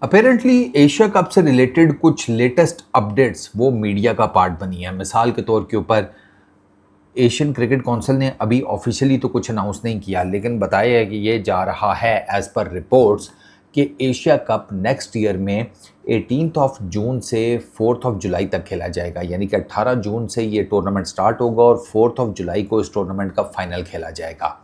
Apparently Asia cup से related कुछ latest updates वो मीडिया का पार्ट बनी है। मिसाल के तौर के ऊपर एशियन क्रिकेट काउंसिल ने अभी ऑफिशियली तो कुछ अनाउंस नहीं किया, लेकिन बताया है कि ये जा रहा है एज पर रिपोर्ट्स कि एशिया कप नेक्स्ट ईयर में 18 जून से 4 जुलाई तक खेला जाएगा। यानी कि 18 जून से ये टूर्नामेंट स्टार्ट होगा और 4 जुलाई को इस टूर्नामेंट का फाइनल खेला जाएगा।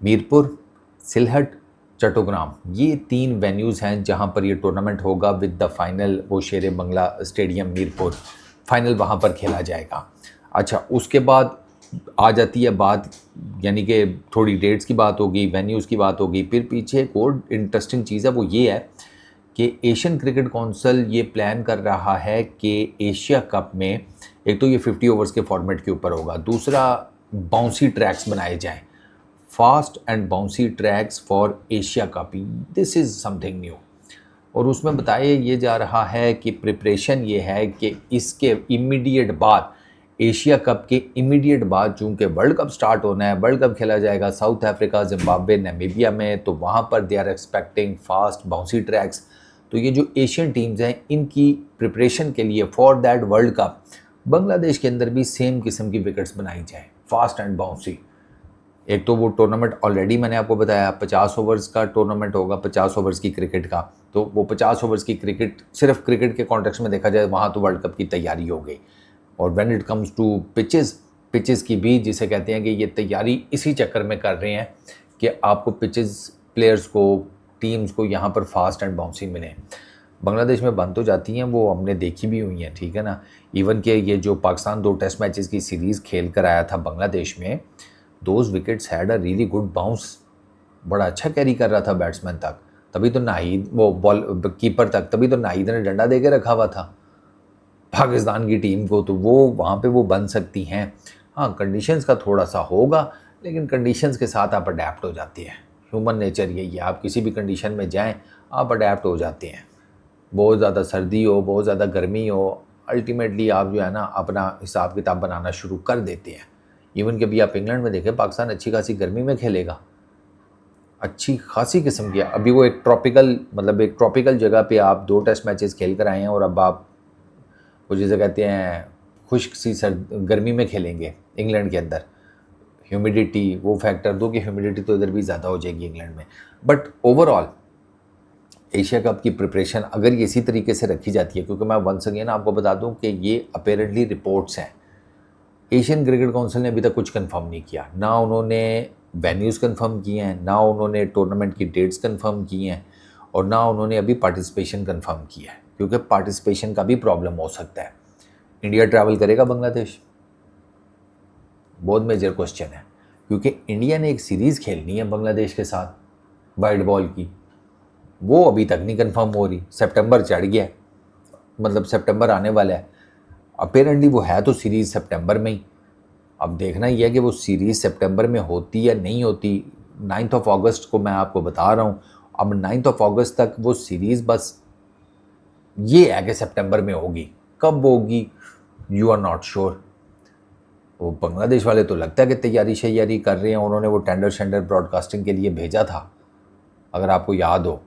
मीरपुर, सिलहट, चट्टग्राम, ये 3 वेन्यूज़ हैं जहां पर ये टूर्नामेंट होगा विद द फाइनल वो शेर बंगला स्टेडियम मीरपुर, फाइनल वहां पर खेला जाएगा। अच्छा, उसके बाद आ जाती है बात, यानी कि थोड़ी डेट्स की बात होगी, वेन्यूज़ की बात होगी। फिर पीछे एक और इंटरेस्टिंग चीज़ है, वो ये है कि एशियन क्रिकेट काउंसिल ये प्लान कर रहा है कि एशिया कप में एक तो ये 50 ओवर्स के फॉर्मेट के ऊपर होगा, दूसरा बाउंसी ट्रैक्स बनाए जाएं, fast and bouncy tracks for Asia cup. This is something new. और उसमें बताया ये जा रहा है कि प्रिपरेशन ये है कि इसके इमीडिएट बाद, एशिया कप के इमीडिएट बाद, चूंकि वर्ल्ड कप स्टार्ट होना है, वर्ल्ड कप खेला जाएगा साउथ अफ्रीका, जिम्बाब्वे, नामीबिया में, तो वहाँ पर they are expecting fast bouncy tracks. तो ये जो एशियन टीम्स हैं, इनकी प्रिपरेशन के लिए for that world cup Bangladesh के अंदर भी सेम किस्म की विकेट्स बनाई जाए, फास्ट एंड बाउंसी। एक तो वो टूर्नामेंट ऑलरेडी मैंने आपको बताया 50 ओवर्स का टूर्नामेंट होगा, 50 ओवर्स की क्रिकेट का। तो वो 50 ओवर्स की क्रिकेट, सिर्फ क्रिकेट के कॉन्टेक्स्ट में देखा जाए, वहाँ तो वर्ल्ड कप की तैयारी हो गई। और when it comes to pitches की भी, जिसे कहते हैं कि ये तैयारी इसी चक्कर में कर रहे हैं कि आपको पिचेस प्लेयर्स को, टीम्स को यहाँ पर फास्ट एंड बाउंसी मिले। बांग्लादेश में बन तो जाती हैं, वो हमने देखी भी हुई हैं, ठीक है ना। इवन कि ये जो पाकिस्तान 2 टेस्ट मैचेस की सीरीज़ खेल कर आया था बांग्लादेश में, those wickets had a really good bounce. बड़ा अच्छा कैरी कर रहा था बैट्समैन तक, तभी तो नाहिद, वो बॉल कीपर तक, तभी तो नाहिद ने डंडा दे के रखा हुआ था पाकिस्तान की टीम को। तो वो वहाँ पे वो बन सकती हैं। हाँ, कंडीशंस का थोड़ा सा होगा, लेकिन कंडीशंस के साथ आप अडेप्ट हो जाते हैं। ह्यूमन नेचर यही है, आप किसी भी कंडीशन में जाएं, आप अडेप्ट हो जाते हैं। बहुत ज़्यादा सर्दी हो, बहुत ज़्यादा गर्मी हो, अल्टीमेटली आप जो है ना अपना हिसाब किताब बनाना शुरू कर देते हैं। इवन कि अभी आप इंग्लैंड में देखें, पाकिस्तान अच्छी खासी गर्मी में खेलेगा, अच्छी खासी किस्म की। अभी वो एक ट्रॉपिकल, मतलब एक ट्रॉपिकल जगह पे आप 2 टेस्ट मैचेस खेल कर आए हैं, और अब आप वो जिसे कहते हैं खुश्क सी गर्मी में खेलेंगे इंग्लैंड के अंदर। ह्यूमिडिटी, वो फैक्टर दो कि ह्यूमिडिटी तो इधर भी ज़्यादा हो जाएगी इंग्लैंड में। बट ओवरऑल एशिया कप की प्रिपरेशन अगर ये इसी तरीके से रखी जाती है, क्योंकि मैं वंस अगेन आपको बता दूं कि ये अपेरेंटली रिपोर्ट्स हैं, एशियन क्रिकेट काउंसिल ने अभी तक कुछ कंफर्म नहीं किया। ना उन्होंने वेन्यूज़ कंफर्म किए हैं, ना उन्होंने टूर्नामेंट की डेट्स कंफर्म की हैं, और ना उन्होंने अभी पार्टिसिपेशन कंफर्म किया है, क्योंकि पार्टिसिपेशन का भी प्रॉब्लम हो सकता है। इंडिया ट्रैवल करेगा बांग्लादेश? बहुत मेजर क्वेश्चन है, क्योंकि इंडिया ने एक सीरीज़ खेलनी है बांग्लादेश के साथ वाइट बॉल की, वो अभी तक नहीं कंफर्म हो रही। सितंबर चढ़ गया है, मतलब सितंबर आने वाला है। अपेरेंटली वो है तो सीरीज़ सितंबर में ही। अब देखना ही है कि वो सीरीज़ सितंबर में होती या नहीं होती। 9 अगस्त को मैं आपको बता रहा हूँ। अब 9 अगस्त तक वो सीरीज़ बस ये है कि सितंबर में होगी, कब होगी यू आर नॉट श्योर। वो बांग्लादेश वाले तो लगता है कि तैयारी शैयारी कर रहे हैं। उन्होंने वो टेंडर ब्रॉडकास्टिंग के लिए भेजा था, अगर आपको याद हो।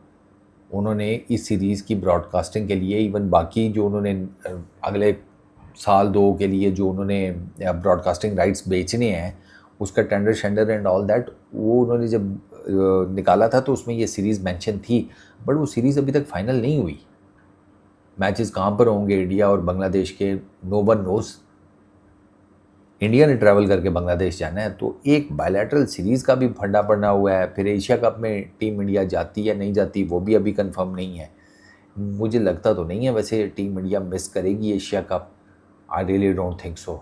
उन्होंने इस सीरीज़ की ब्रॉडकास्टिंग के लिए, इवन बाकी जो उन्होंने अगले साल 2 के लिए जो उन्होंने ब्रॉडकास्टिंग राइट्स बेचने हैं, उसका टेंडर एंड ऑल दैट, वो उन्होंने जब निकाला था तो उसमें ये सीरीज़ मेंशन थी। बट वो सीरीज़ अभी तक फाइनल नहीं हुई। मैचेस कहाँ पर होंगे इंडिया और बांग्लादेश के, नो वन नोज़। इंडिया ने ट्रैवल करके बांग्लादेश जाना है, तो एक बायलैटरल सीरीज़ का भी फंडा पड़ना हुआ है। फिर एशिया कप में टीम इंडिया जाती या नहीं जाती, वो भी अभी कंफर्म नहीं है। मुझे लगता तो नहीं है वैसे टीम इंडिया मिस करेगी Asia cup. I really don't think so,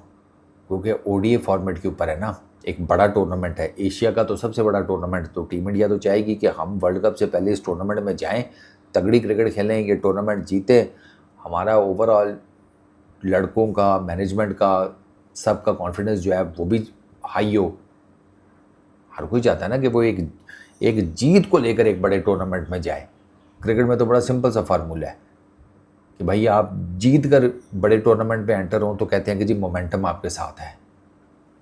क्योंकि ओडीए फॉर्मेट के ऊपर है ना, एक बड़ा टूर्नामेंट है एशिया का, तो सबसे बड़ा टूर्नामेंट। तो टीम इंडिया तो चाहेगी कि हम वर्ल्ड कप से पहले इस टूर्नामेंट में जाएं, तगड़ी क्रिकेट खेलें, ये टूर्नामेंट जीते, हमारा ओवरऑल लड़कों का, मैनेजमेंट का, सबका कॉन्फिडेंस जो है वो भी हाई हो। हर कोई चाहता है ना कि वो एक एक जीत को लेकर एक बड़े टूर्नामेंट में जाए। क्रिकेट में तो बड़ा सिंपल सा फार्मूला है कि भाई आप जीत कर बड़े टूर्नामेंट में एंटर हो तो कहते हैं कि जी मोमेंटम आपके साथ है,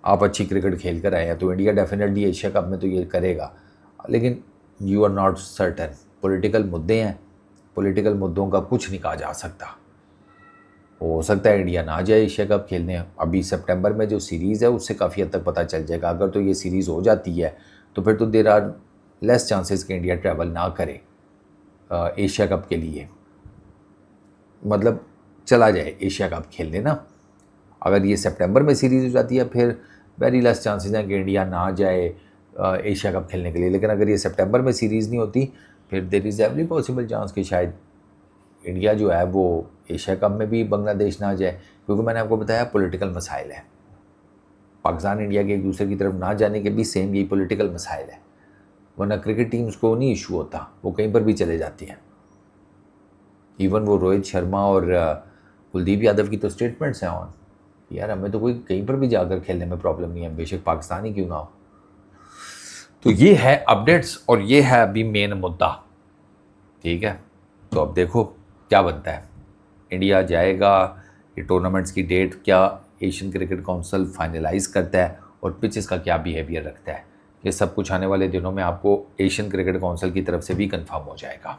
आप अच्छी क्रिकेट खेल कर आए हैं। तो इंडिया डेफिनेटली एशिया कप में तो ये करेगा, लेकिन you are not certain. Political मुद्दे हैं, पॉलिटिकल मुद्दों का कुछ नहीं कहा जा सकता। हो सकता है इंडिया ना जाए एशिया कप खेलने, अभी सितंबर में जो सीरीज़ है उससे काफ़ी हद तक पता चल जाएगा। अगर तो ये सीरीज़ हो जाती है तो फिर तो देर आर लेस चांसेस कि इंडिया ट्रैवल ना करे एशिया कप के लिए, मतलब चला जाए एशिया कप खेलने ना। अगर ये सितंबर में सीरीज़ हो जाती है फिर वेरी लेस चांसेस हैं कि इंडिया ना जाए एशिया कप खेलने के लिए। लेकिन अगर ये सितंबर में सीरीज़ नहीं होती फिर there is every possible chance कि शायद इंडिया जो है वो एशिया कप में भी बांग्लादेश ना जाए, क्योंकि मैंने आपको बताया पॉलिटिकल मसाइल है। पाकिस्तान इंडिया के एक दूसरे की तरफ ना जाने के भी सेम यही पॉलिटिकल मसाइल है, वरना क्रिकेट टीम्स को नहीं इशू होता, वो कहीं पर भी चले जाती हैं। इवन वो रोहित शर्मा और कुलदीप यादव की तो स्टेटमेंट्स हैं ऑन, यार हमें तो कोई कहीं पर भी जाकर खेलने में प्रॉब्लम नहीं है, बेशक पाकिस्तान ही क्यों ना हो। तो ये है अपडेट्स और ये है अभी मेन मुद्दा, ठीक है। तो अब देखो क्या बनता है, इंडिया जाएगा, ये टूर्नामेंट्स की डेट क्या एशियन क्रिकेट काउंसिल फाइनलाइज करता है और पिचेस का क्या बिहेवियर रखता है, ये सब कुछ आने वाले दिनों में आपको एशियन क्रिकेट काउंसिल की तरफ से भी कंफर्म हो जाएगा।